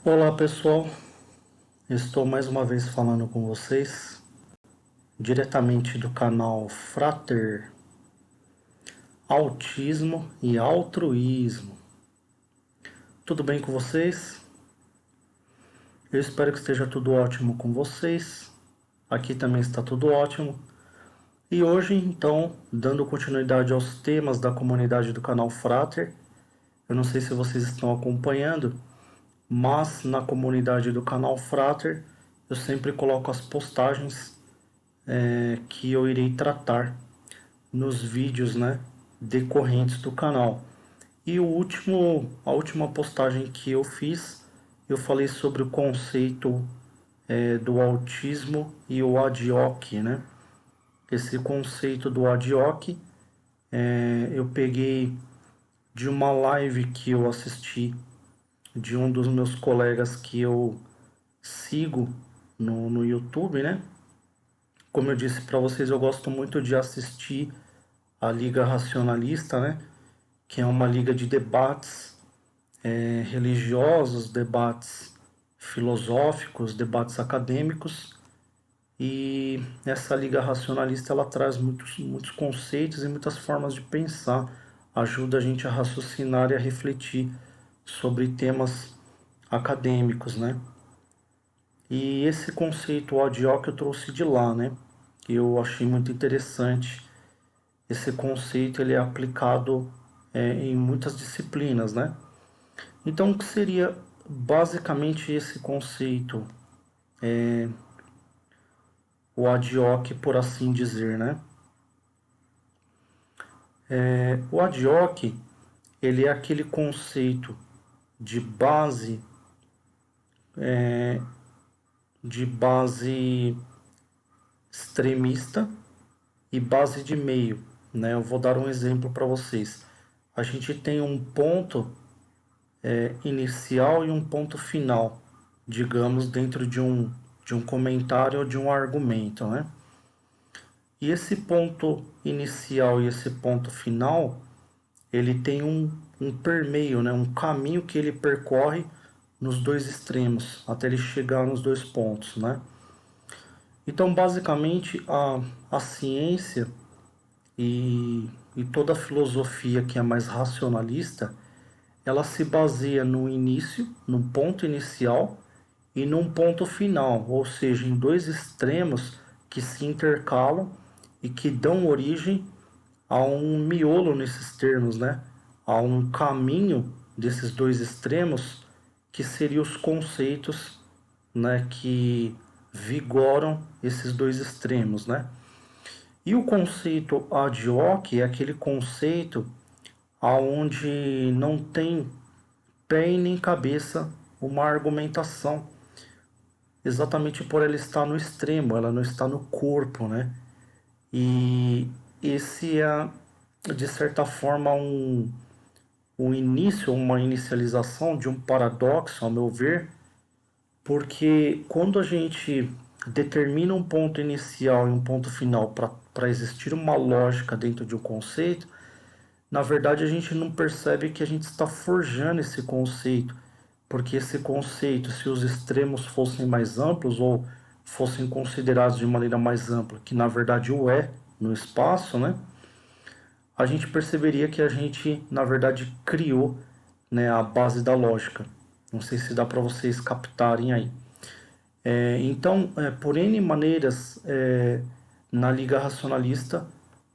Olá pessoal, estou mais uma vez falando com vocês, diretamente do canal Frater Autismo e Altruísmo. Tudo bem com vocês? Eu espero que esteja tudo ótimo com vocês. Aqui também está tudo ótimo. E hoje, então, dando continuidade aos temas da comunidade do canal Frater, eu não sei se vocês estão acompanhando, mas na comunidade do canal Frater eu sempre coloco as postagens que eu irei tratar nos vídeos, né, decorrentes do canal. E a última postagem que eu fiz, eu falei sobre o conceito do autismo e o ADOC, né? Esse conceito do ADOC, eu peguei de uma live que eu assisti de um dos meus colegas que eu sigo no YouTube, né? Como eu disse para vocês, eu gosto muito de assistir a Liga Racionalista, né? Que é uma liga de debates religiosos, debates filosóficos, debates acadêmicos. E essa liga racionalista ela traz muitos conceitos e muitas formas de pensar, ajuda a gente a raciocinar e a refletir sobre temas acadêmicos, né? E esse conceito ADO que eu trouxe de lá, né? Eu achei muito interessante. Esse conceito ele é aplicado em muitas disciplinas, né? Então, o que seria basicamente esse conceito, o ADOC, por assim dizer, né? O ADOC, ele é aquele conceito de base extremista e base de meio, né? Eu vou dar um exemplo para vocês. A gente tem um ponto inicial e um ponto final, digamos, dentro de um comentário ou de um argumento, né? E esse ponto inicial e esse ponto final, ele tem um permeio, né? Um caminho que ele percorre nos dois extremos, até ele chegar nos dois pontos, né? Então, basicamente, a ciência e toda a filosofia que é mais racionalista, ela se baseia no início, no ponto inicial e num ponto final, ou seja, em dois extremos que se intercalam e que dão origem a um miolo nesses termos, né? A um caminho desses dois extremos que seriam os conceitos, né, que vigoram esses dois extremos, né? E o conceito ad hoc é aquele conceito aonde não tem pé e nem cabeça uma argumentação, exatamente por ela estar no extremo, ela não está no corpo, né? E esse é, de certa forma, um início, uma inicialização de um paradoxo, ao meu ver, porque quando a gente determina um ponto inicial e um ponto final para existir uma lógica dentro de um conceito, na verdade a gente não percebe que a gente está forjando esse conceito, porque esse conceito, se os extremos fossem mais amplos ou fossem considerados de maneira mais ampla, que na verdade o é no espaço, né? A gente perceberia que a gente, na verdade, criou, né, a base da lógica. Não sei se dá para vocês captarem aí. Então, por N maneiras, na Liga Racionalista,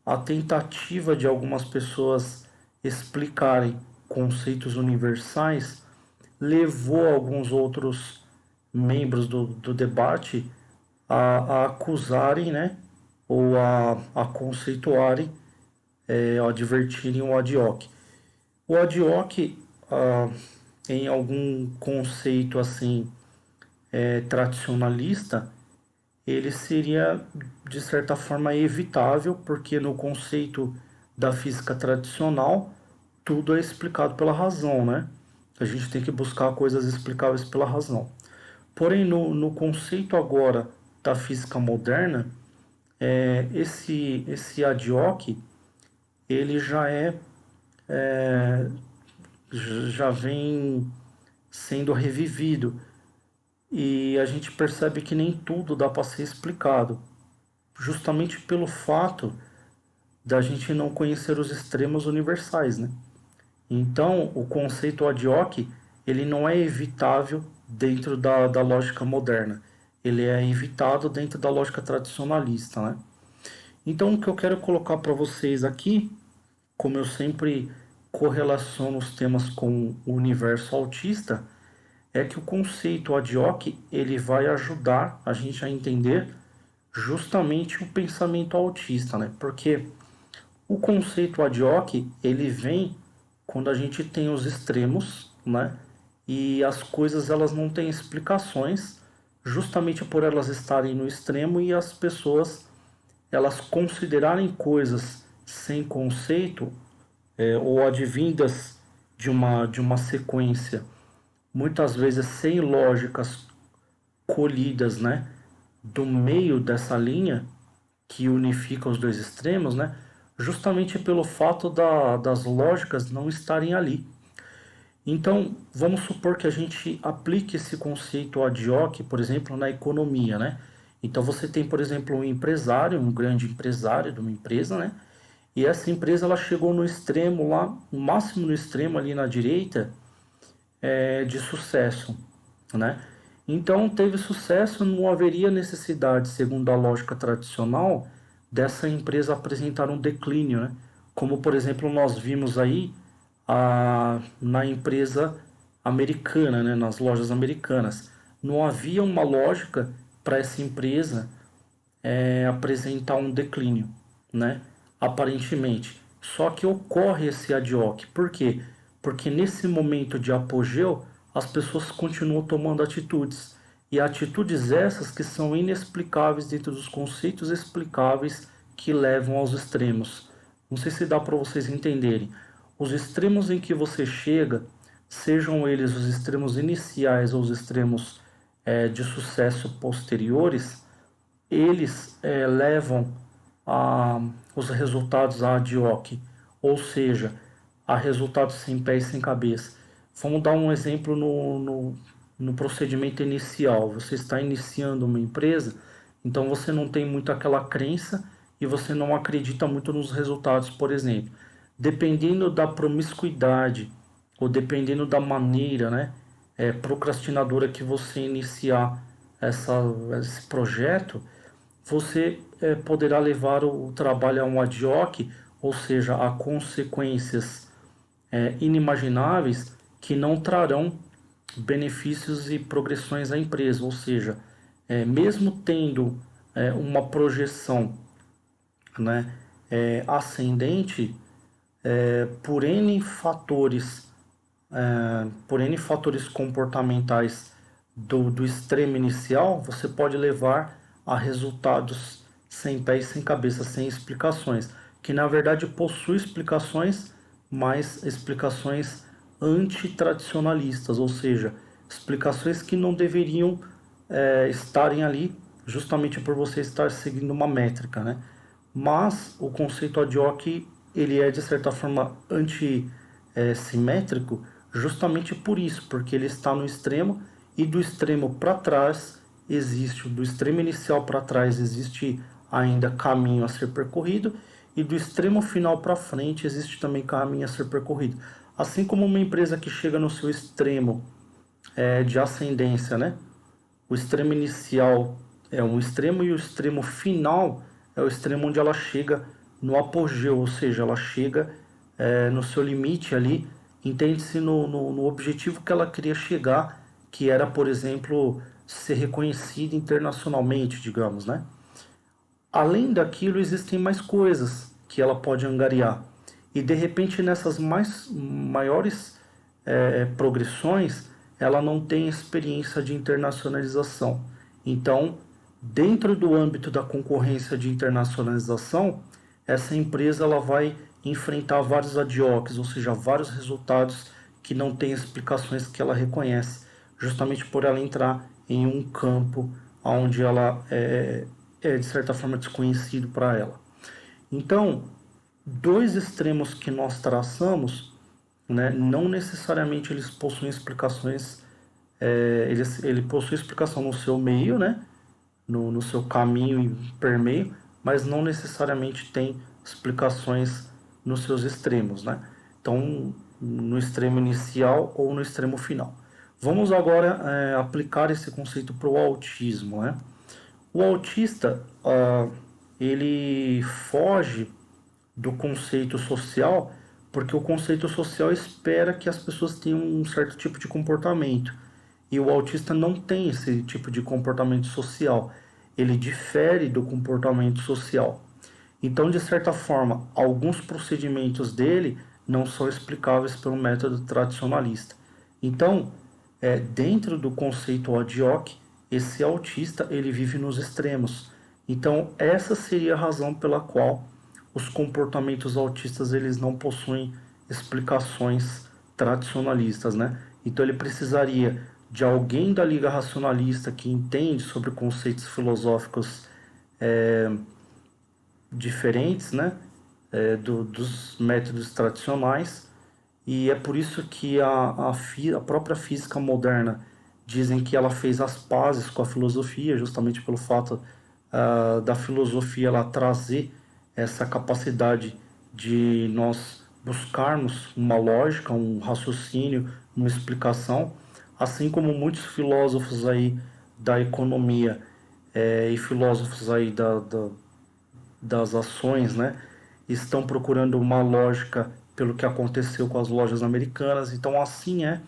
a tentativa de algumas pessoas explicarem conceitos universais levou alguns outros membros do debate a acusarem, né, ou a conceituarem, a advertirem o Adioc. O Adioc, em algum conceito assim tradicionalista, ele seria de certa forma evitável, porque no conceito da física tradicional tudo é explicado pela razão, né? A gente tem que buscar coisas explicáveis pela razão. Porém, no conceito agora da física moderna, esse Adioc, ele já vem sendo revivido. E a gente percebe que nem tudo dá para ser explicado, justamente pelo fato da gente não conhecer os extremos universais, né? Então, o conceito ad hoc, ele não é evitável dentro da lógica moderna. Ele é evitado dentro da lógica tradicionalista, né? Então, o que eu quero colocar para vocês aqui, como eu sempre correlaciono os temas com o universo autista, é que o conceito ad hoc, ele vai ajudar a gente a entender justamente o pensamento autista, né? Porque o conceito ad hoc, ele vem quando a gente tem os extremos, né? E as coisas elas não têm explicações, justamente por elas estarem no extremo e as pessoas elas considerarem coisas sem conceito ou advindas de uma sequência, muitas vezes sem lógicas colhidas, né? Do meio dessa linha que unifica os dois extremos, né? Justamente pelo fato das lógicas não estarem ali. Então, vamos supor que a gente aplique esse conceito ad hoc, por exemplo, na economia, né? Então, você tem, por exemplo, um empresário, um grande empresário de uma empresa, né? E essa empresa ela chegou no extremo lá, no máximo no extremo ali na direita, de sucesso, né? Então, teve sucesso, não haveria necessidade, segundo a lógica tradicional, dessa empresa apresentar um declínio, né? Como, por exemplo, nós vimos aí na empresa americana, né? Nas lojas americanas. Não havia uma lógica para essa empresa apresentar um declínio, né? Aparentemente. Só que ocorre esse ad hoc. Por quê? Porque nesse momento de apogeu, as pessoas continuam tomando atitudes. E atitudes essas que são inexplicáveis dentro dos conceitos explicáveis que levam aos extremos. Não sei se dá para vocês entenderem. Os extremos em que você chega, sejam eles os extremos iniciais ou os extremos de sucesso posteriores, eles levam os resultados ad hoc, ou seja, a resultados sem pé e sem cabeça. Vamos dar um exemplo no procedimento inicial. Você está iniciando uma empresa, então você não tem muito aquela crença e você não acredita muito nos resultados, por exemplo. Dependendo da promiscuidade ou dependendo da maneira, né, procrastinadora que você iniciar esse projeto, você poderá levar o trabalho a um ad hoc, ou seja, a consequências inimagináveis que não trarão benefícios e progressões à empresa. Ou seja, mesmo tendo uma projeção, né, ascendente, por N fatores comportamentais do extremo inicial, você pode levar a resultados sem pé e sem cabeça, sem explicações, que na verdade possui explicações, mas explicações antitradicionalistas, ou seja, explicações que não deveriam estarem ali justamente por você estar seguindo uma métrica, né? Mas o conceito ad hoc ele é de certa forma anti-simétrico justamente por isso, porque ele está no extremo e do extremo para trás existe, do extremo inicial para trás existe ainda caminho a ser percorrido e do extremo final para frente existe também caminho a ser percorrido. Assim como uma empresa que chega no seu extremo de ascendência, né? O extremo inicial é um extremo e o extremo final é o extremo onde ela chega no apogeu, ou seja, ela chega no seu limite ali, entende-se no objetivo que ela queria chegar, que era, por exemplo, ser reconhecida internacionalmente, digamos, né? Além daquilo, existem mais coisas que ela pode angariar. E de repente, nessas maiores progressões, ela não tem experiência de internacionalização. Então, dentro do âmbito da concorrência de internacionalização, essa empresa ela vai enfrentar vários ad hocs, ou seja, vários resultados que não têm explicações que ela reconhece, justamente por ela entrar em um campo onde ela é de certa forma desconhecido para ela. Então, dois extremos que nós traçamos né? Não necessariamente eles possuem explicações, ele possui explicação no seu meio, né? No seu caminho e permeio, mas não necessariamente tem explicações nos seus extremos, né? Então, no extremo inicial ou no extremo final. Vamos agora aplicar esse conceito para o autismo, né? O autista, ele foge do conceito social, porque o conceito social espera que as pessoas tenham um certo tipo de comportamento. E o autista não tem esse tipo de comportamento social. Ele difere do comportamento social. Então, de certa forma, alguns procedimentos dele não são explicáveis pelo método tradicionalista. Então, dentro do conceito ad hoc, esse autista ele vive nos extremos. Então, essa seria a razão pela qual os comportamentos autistas eles não possuem explicações tradicionalistas, né? Então, ele precisaria de alguém da Liga Racionalista que entende sobre conceitos filosóficos diferentes, né, dos métodos tradicionais, e é por isso que a própria física moderna dizem que ela fez as pazes com a filosofia, justamente pelo fato da filosofia ela trazer essa capacidade de nós buscarmos uma lógica, um raciocínio, uma explicação, assim como muitos filósofos aí da economia e filósofos aí das ações, né, estão procurando uma lógica pelo que aconteceu com as lojas americanas. Então, assim é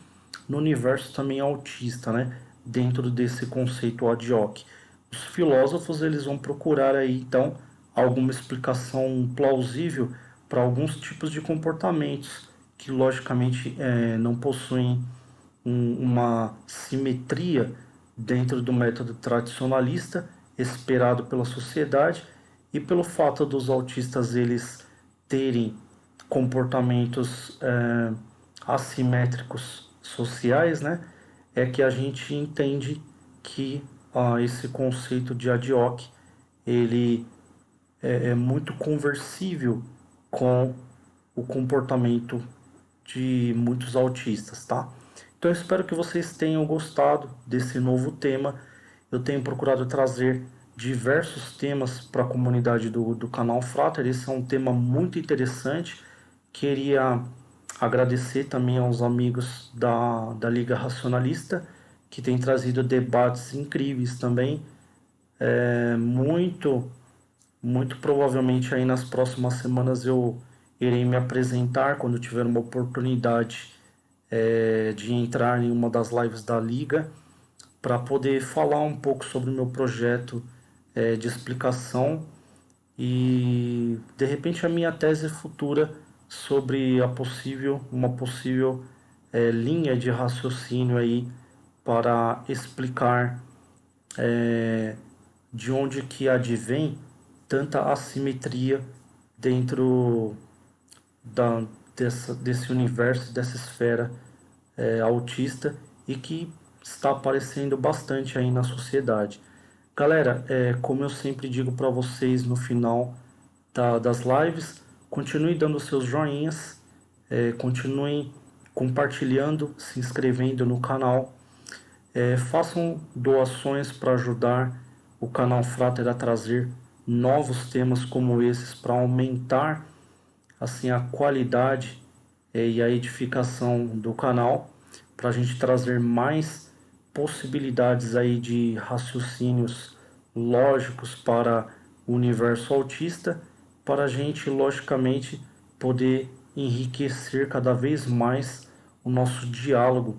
no universo também autista, né, dentro desse conceito ad hoc. Os filósofos eles vão procurar aí então alguma explicação plausível para alguns tipos de comportamentos que logicamente não possuem uma simetria dentro do método tradicionalista esperado pela sociedade, e pelo fato dos autistas eles terem comportamentos assimétricos sociais, né, é que a gente entende que esse conceito de ad hoc ele é muito conversível com o comportamento de muitos autistas, tá? Então eu espero que vocês tenham gostado desse novo tema. Eu tenho procurado trazer diversos temas para a comunidade do canal Frater. Esse é um tema muito interessante. Queria agradecer também aos amigos da Liga Racionalista, que tem trazido debates incríveis também. Muito provavelmente aí nas próximas semanas eu irei me apresentar quando tiver uma oportunidade de entrar em uma das lives da Liga para poder falar um pouco sobre o meu projeto de explicação e de repente a minha tese futura sobre uma possível linha de raciocínio aí para explicar de onde que advém tanta assimetria dentro desse universo, dessa esfera autista e que está aparecendo bastante aí na sociedade. Galera, como eu sempre digo para vocês no final das lives, continue dando seus joinhas, continuem compartilhando, se inscrevendo no canal, façam doações para ajudar o canal Frater a trazer novos temas como esses para aumentar assim a qualidade e a edificação do canal, para a gente trazer mais possibilidades aí de raciocínios lógicos para o universo autista, para a gente logicamente poder enriquecer cada vez mais o nosso diálogo,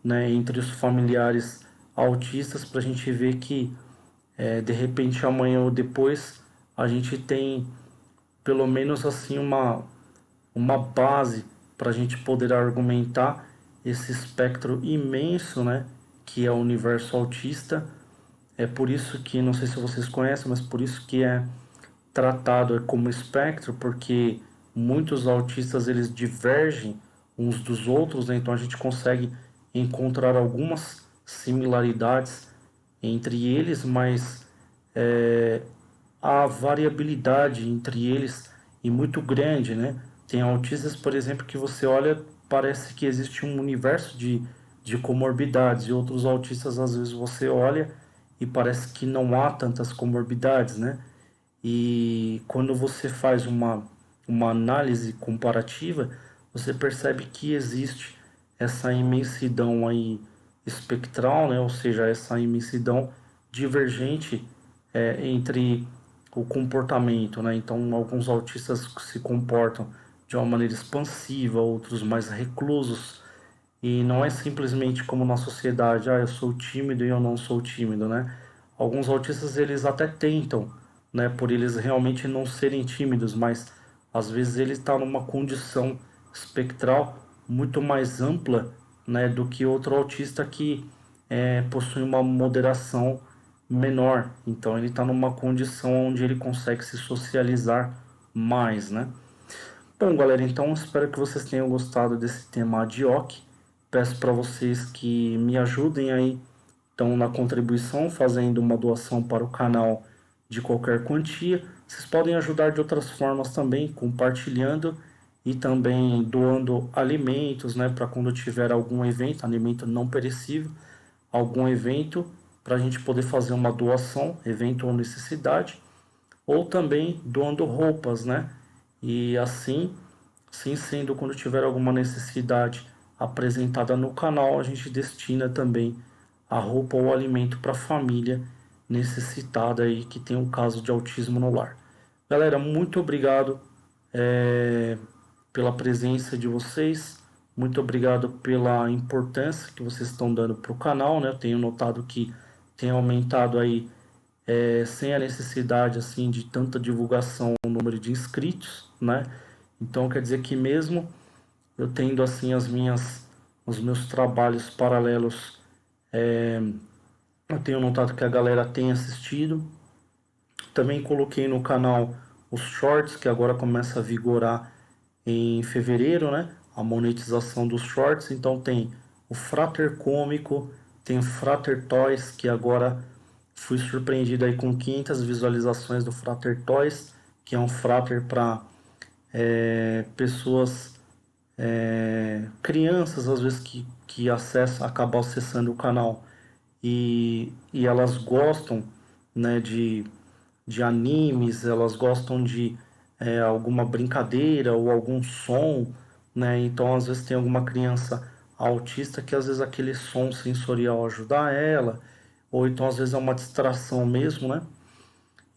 né, entre os familiares autistas, para a gente ver que de repente amanhã ou depois a gente tem pelo menos assim uma base para a gente poder argumentar esse espectro imenso, né, que é o universo autista. É por isso que, não sei se vocês conhecem, mas por isso que é tratado como espectro, porque muitos autistas eles divergem uns dos outros, né? Então a gente consegue encontrar algumas similaridades entre eles, mas a variabilidade entre eles é muito grande, né? Tem autistas, por exemplo, que você olha parece que existe um universo de comorbidades, e outros autistas às vezes você olha e parece que não há tantas comorbidades, né? E quando você faz uma análise comparativa, você percebe que existe essa imensidão aí espectral, né? Ou seja, essa imensidão divergente entre o comportamento, né? Então, alguns autistas se comportam de uma maneira expansiva, outros mais reclusos, e não é simplesmente como na sociedade, eu sou tímido e eu não sou tímido, né? Alguns autistas eles até tentam, né, por eles realmente não serem tímidos, mas às vezes ele está numa condição espectral muito mais ampla, né, do que outro autista que possui uma moderação menor. Então ele está numa condição onde ele consegue se socializar mais, né? Bom, galera, então espero que vocês tenham gostado desse tema ADIOC. Peço para vocês que me ajudem aí, então, na contribuição, fazendo uma doação para o canal de qualquer quantia. Vocês podem ajudar de outras formas também, compartilhando e também doando alimentos, né, para quando tiver algum evento, alimento não perecível, algum evento, para a gente poder fazer uma doação, evento ou necessidade, ou também doando roupas, né? E assim, sim, sendo quando tiver alguma necessidade apresentada no canal, a gente destina também a roupa ou alimento para a família necessitada aí que tem um caso de autismo no lar. Galera, muito obrigado pela presença de vocês, muito obrigado pela importância que vocês estão dando para o canal, né? Eu tenho notado que tem aumentado aí sem a necessidade assim de tanta divulgação o número de inscritos, né? Então quer dizer que mesmo eu tendo assim os meus trabalhos paralelos, eu tenho notado que a galera tem assistido. Também coloquei no canal os shorts que agora começa a vigorar em fevereiro, né? A monetização dos shorts. Então tem o Frater Cômico, tem o Frater Toys, que agora fui surpreendido aí com 500 visualizações do Frater Toys, que é um Frater para pessoas, crianças às vezes que acabam acessando o canal e elas gostam, né, de animes, elas gostam de alguma brincadeira ou algum som, né? Então às vezes tem alguma criança autista que às vezes aquele som sensorial ajuda ela, ou então às vezes é uma distração mesmo, né?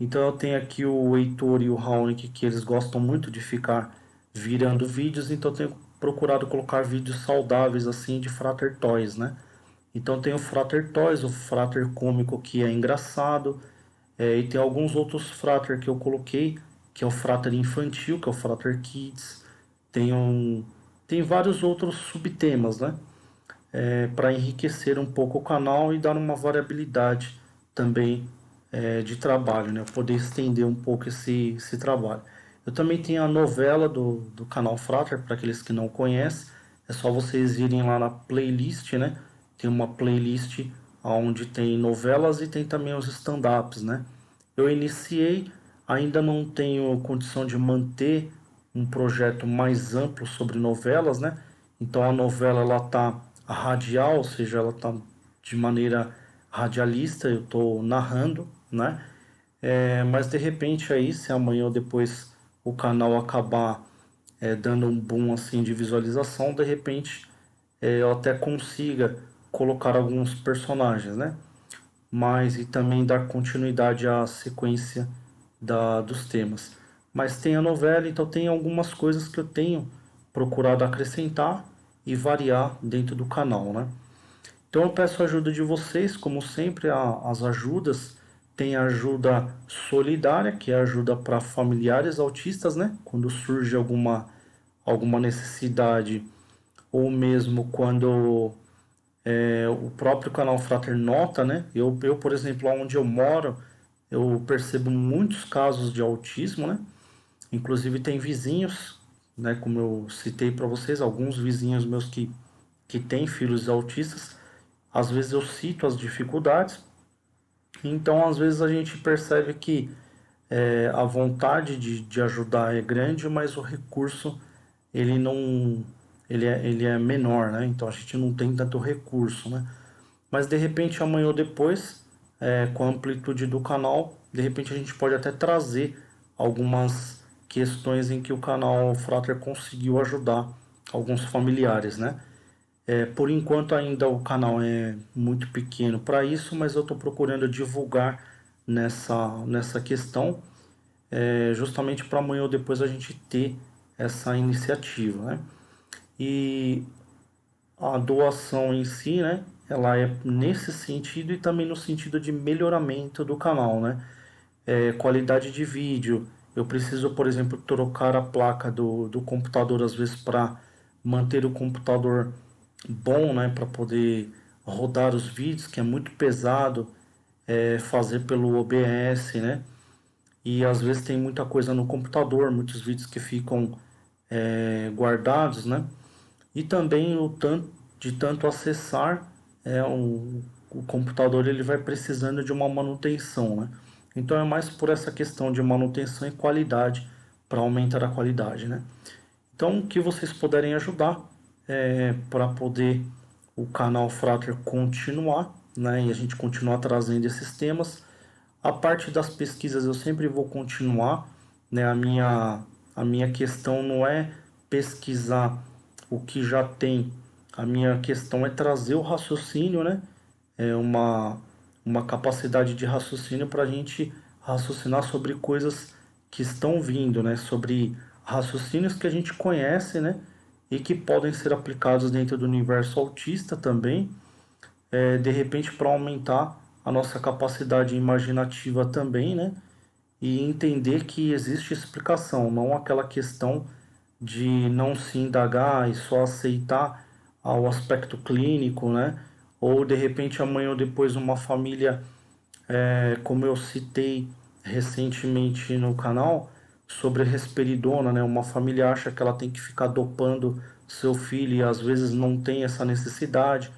Então eu tenho aqui o Heitor e o Raonic que eles gostam muito de ficar virando vídeos, então eu tenho procurado colocar vídeos saudáveis assim de Frater Toys, né? Então tem o Frater Toys, o Frater Cômico que é engraçado, e tem alguns outros Frater que eu coloquei, que é o Frater Infantil, que é o Frater Kids, tem, tem vários outros subtemas, né? Para enriquecer um pouco o canal e dar uma variabilidade também de trabalho, né? Poder estender um pouco esse trabalho. Eu também tenho a novela do canal Frater, para aqueles que não conhecem, é só vocês irem lá na playlist, né? Tem uma playlist onde tem novelas e tem também os stand-ups, né? Eu iniciei, ainda não tenho condição de manter um projeto mais amplo sobre novelas, né? Então a novela ela tá radial, ou seja, ela tá de maneira radialista, eu estou narrando, né? Mas de repente aí, se amanhã ou depois o canal acabar dando um boom assim de visualização, de repente eu até consiga colocar alguns personagens, né? Mas e também dar continuidade à sequência dos temas. Mas tem a novela, então tem algumas coisas que eu tenho procurado acrescentar e variar dentro do canal, né? Então eu peço a ajuda de vocês, como sempre, as ajudas. Tem a ajuda solidária, que é a ajuda para familiares autistas, né? Quando surge alguma necessidade, ou mesmo quando o próprio canal Frater nota, né? Por exemplo, onde eu moro, eu percebo muitos casos de autismo, né? Inclusive tem vizinhos, né? Como eu citei para vocês, alguns vizinhos meus que têm filhos autistas. Às vezes eu cito as dificuldades, então às vezes a gente percebe que a vontade de ajudar é grande, mas o recurso ele ele é menor, né? Então a gente não tem tanto recurso, né? Mas de repente amanhã ou depois, com a amplitude do canal, de repente a gente pode até trazer algumas questões em que o canal Frater conseguiu ajudar alguns familiares, né? Por enquanto ainda o canal é muito pequeno para isso, mas eu estou procurando divulgar nessa questão, justamente para amanhã ou depois a gente ter essa iniciativa, né? E a doação em si, né? Ela é nesse sentido e também no sentido de melhoramento do canal, né? Qualidade de vídeo. Eu preciso, por exemplo, trocar a placa do computador às vezes para manter o computador bom, né? Para poder rodar os vídeos, que é muito pesado fazer pelo OBS, né? E às vezes tem muita coisa no computador, muitos vídeos que ficam guardados, né? E também de tanto acessar o computador, ele vai precisando de uma manutenção, né? Então é mais por essa questão de manutenção e qualidade, para aumentar a qualidade, né? Então, o que vocês puderem ajudar para poder o canal Frater continuar, né? E a gente continuar trazendo esses temas. A parte das pesquisas eu sempre vou continuar, né? A minha questão não é pesquisar o que já tem, a minha questão é trazer o raciocínio, né? É uma capacidade de raciocínio para a gente raciocinar sobre coisas que estão vindo, né? Sobre raciocínios que a gente conhece, né? E que podem ser aplicados dentro do universo autista também, de repente para aumentar a nossa capacidade imaginativa também, né? E entender que existe explicação, não aquela questão de não se indagar e só aceitar o aspecto clínico, né? Ou de repente amanhã ou depois uma família, como eu citei recentemente no canal, sobre risperidona, né? Uma família acha que ela tem que ficar dopando seu filho e às vezes não tem essa necessidade,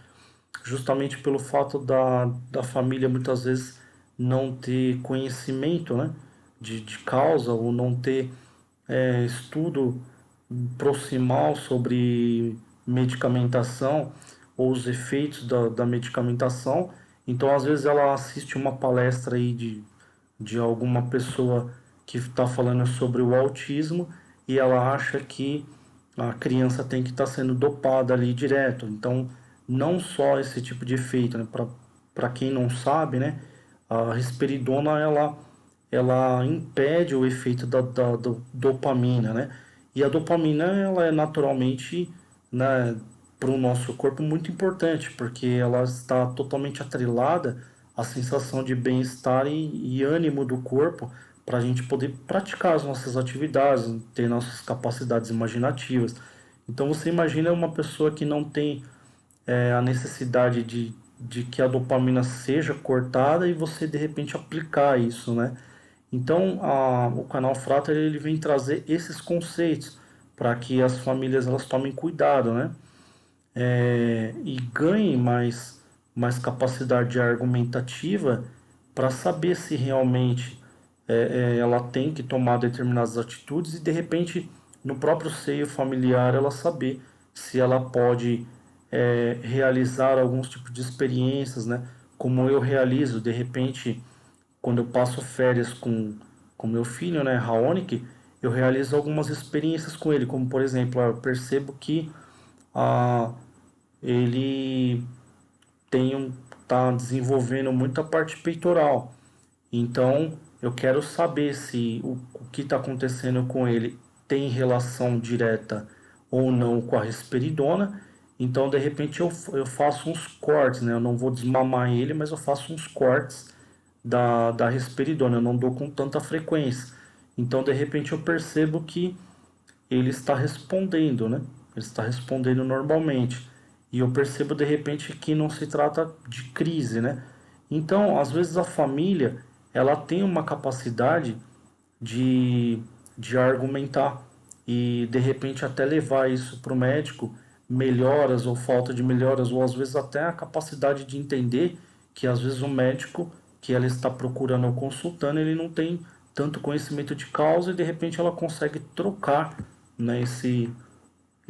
justamente pelo fato da família muitas vezes não ter conhecimento, né, de causa ou não ter estudo proximal sobre medicamentação ou os efeitos da medicamentação. Então, às vezes, ela assiste uma palestra aí de alguma pessoa que está falando sobre o autismo e ela acha que a criança tem que estar sendo dopada ali direto. Então, não só esse tipo de efeito, né? Para quem não sabe, né? A risperidona ela impede o efeito da dopamina, né? E a dopamina ela é naturalmente, né, para o nosso corpo muito importante, porque ela está totalmente atrelada à sensação de bem-estar e ânimo do corpo para a gente poder praticar as nossas atividades, ter nossas capacidades imaginativas. Então você imagina uma pessoa que não tem a necessidade de que a dopamina seja cortada e você de repente aplicar isso, né? Então o canal Frater ele vem trazer esses conceitos para que as famílias elas tomem cuidado, né? E ganhem mais capacidade argumentativa para saber se realmente ela tem que tomar determinadas atitudes e de repente no próprio seio familiar ela saber se ela pode realizar alguns tipos de experiências, né? Como eu realizo de repente quando eu passo férias com meu filho, né, Raonic, eu realizo algumas experiências com ele, como por exemplo, eu percebo que ah, ele tá desenvolvendo muita parte peitoral. Então, eu quero saber se o que está acontecendo com ele tem relação direta ou não com a risperidona. Então, de repente, eu faço uns cortes, né? Eu não vou desmamar ele, mas eu faço uns cortes da risperidona. Eu não dou com tanta frequência. Então, de repente, eu percebo que ele está respondendo, né? Ele está respondendo normalmente. E eu percebo de repente que não se trata de crise, né? Então, às vezes a família, ela tem uma capacidade de, de argumentar e de repente até levar isso para o médico, melhoras ou falta de melhoras, ou às vezes até a capacidade de entender que às vezes o médico que ela está procurando ou consultando, ele não tem tanto conhecimento de causa e de repente ela consegue trocar, né,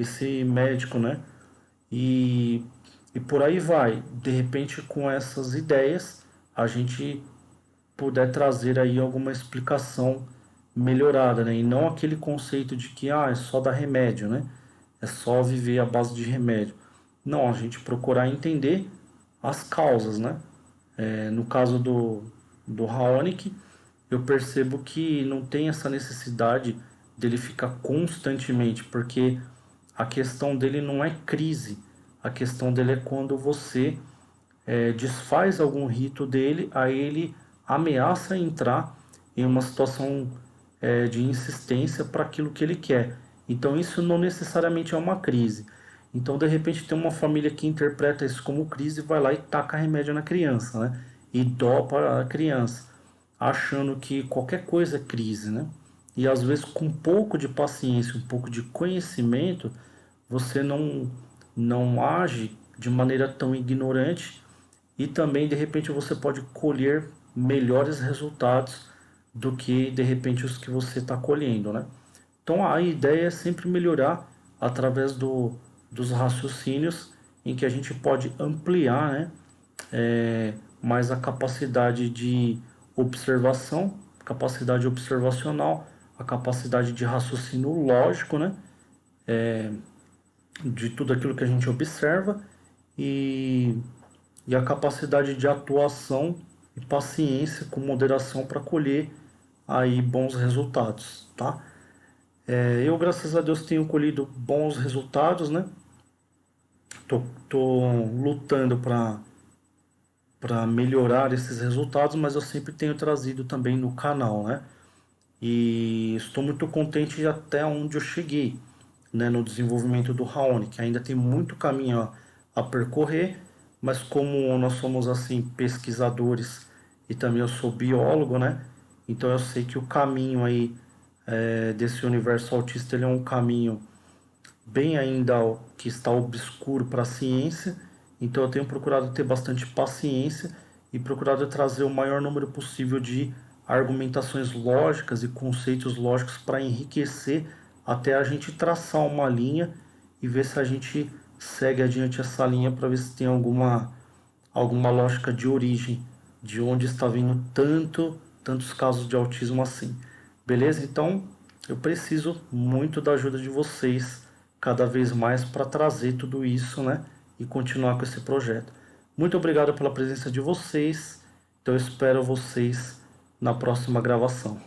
esse médico, né? E, e por aí vai. De repente, com essas ideias, a gente puder trazer aí alguma explicação melhorada, né? E não aquele conceito de que é só dar remédio, né? É só viver à base de remédio. Não, a gente procurar entender as causas, né? No caso do Raonic, eu percebo que não tem essa necessidade dele ficar constantemente, porque a questão dele não é crise, a questão dele é quando você desfaz algum rito dele, aí ele ameaça entrar em uma situação de insistência para aquilo que ele quer. Então isso não necessariamente é uma crise. Então de repente tem uma família que interpreta isso como crise e vai lá e taca remédio na criança, né? E dopa a criança, achando que qualquer coisa é crise, né? E às vezes com um pouco de paciência, um pouco de conhecimento, você não age de maneira tão ignorante e também de repente você pode colher melhores resultados do que de repente os que você está colhendo, né? Então a ideia é sempre melhorar através dos raciocínios em que a gente pode ampliar, né, mais a capacidade de observação, capacidade observacional, a capacidade de raciocínio lógico, né, de tudo aquilo que a gente observa e, e a capacidade de atuação e paciência com moderação para colher aí bons resultados, tá? Eu, graças a Deus, tenho colhido bons resultados, né? Tô lutando para melhorar esses resultados, mas eu sempre tenho trazido também no canal, né? E estou muito contente de até onde eu cheguei, né, no desenvolvimento do Raoni, que ainda tem muito caminho a percorrer, mas como nós somos assim pesquisadores e também eu sou biólogo, né? Então eu sei que o caminho aí desse universo autista ele é um caminho bem ainda que está obscuro para a ciência, então eu tenho procurado ter bastante paciência e procurado trazer o maior número possível de argumentações lógicas e conceitos lógicos para enriquecer até a gente traçar uma linha e ver se a gente segue adiante essa linha para ver se tem alguma lógica de origem, de onde está vindo tantos casos de autismo assim. Beleza? Então, eu preciso muito da ajuda de vocês cada vez mais para trazer tudo isso, né? E continuar com esse projeto. Muito obrigado pela presença de vocês. Então, eu espero vocês na próxima gravação.